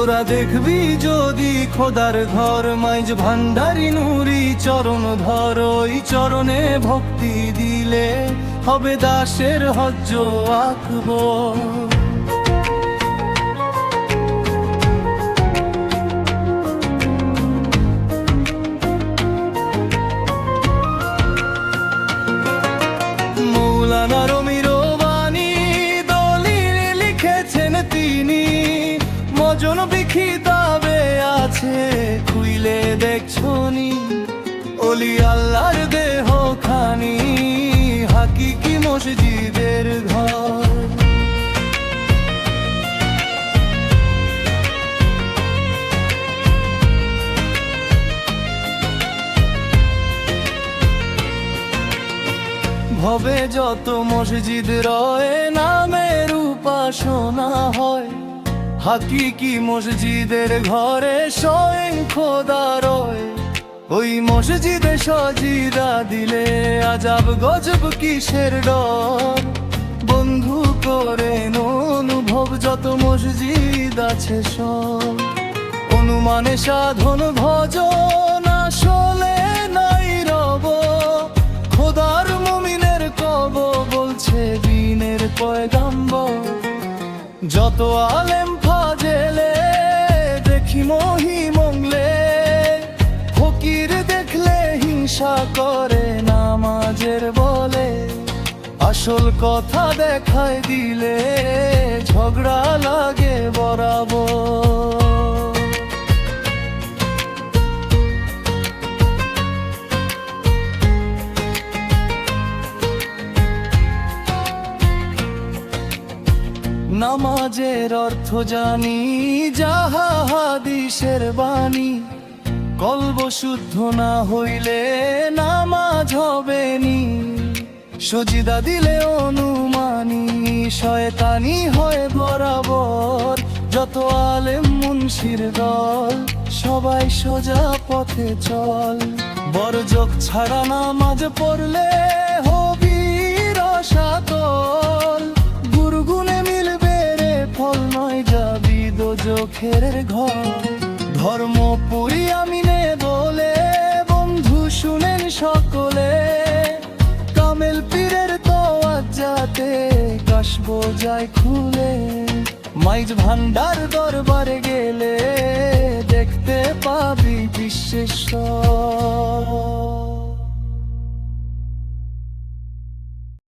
তোরা দেখবি যদি খোদার ঘর, মাইজ ভান্ডারি নুরি চরণ ধর। ওই চরণে ভক্তি দিলে হবে দাসের হজ্জ আকবর। মৌলানা রুমির বাণী দলিল লিখেছেন তিনি, মজনবি খিতাবে আছে খুইলে দেখছনি। ওলি আল্লাহর দেহ খানি হাকিকি মসজিদের ঘর। ভবে যত মসজিদ রয়ে নামের উপাসনা হয়, হাকিকি মসজিদের ঘরে স্বয়ং খোদা রয়। ওই মসজিদে সজিদা দিলে আজাব গজব কিসের ডর। বন্ধু করে অনুভব যত মসজিদ আছে সব, অনুমানে সাধন ভজন আসলে নাই রব। খোদার মুমিনের কব বলছে দিনের পয়গাম্বর। যত আলেম ফাজেলে দেখি মহি মঙ্গলে, ফকির দেখলে হিংসা করে নামাজের বলে। আসল কথা দেখায় দিলে ঝগড়া লাগে বরাবর। নামাজের অর্থ জানি যাহা হাদিসের বাণী, কলব শুদ্ধ না হইলে নামাজ হবে নি। সজিদা দিলে অনুমানি শয়তানি হয় বরাবর। যত আলেম মুনশির দল সবাই সোজা পথে চল। বরযোগ ছাড়া নামাজ পড়লে হবি রসাতল। গুরগুনে মিলবে রে ফল, নয় যাবি দোজখের ঘর। ধর্মপুরী আমিনে বলে বন্ধু শুনেন সকলে, কামেল পীরের তোয়াজ্জাতে কাশবো যায় খুলে। মাইজ ভান্ডার দরবারে গেলে দেখতে পাবি বিশ্বেশ্বর।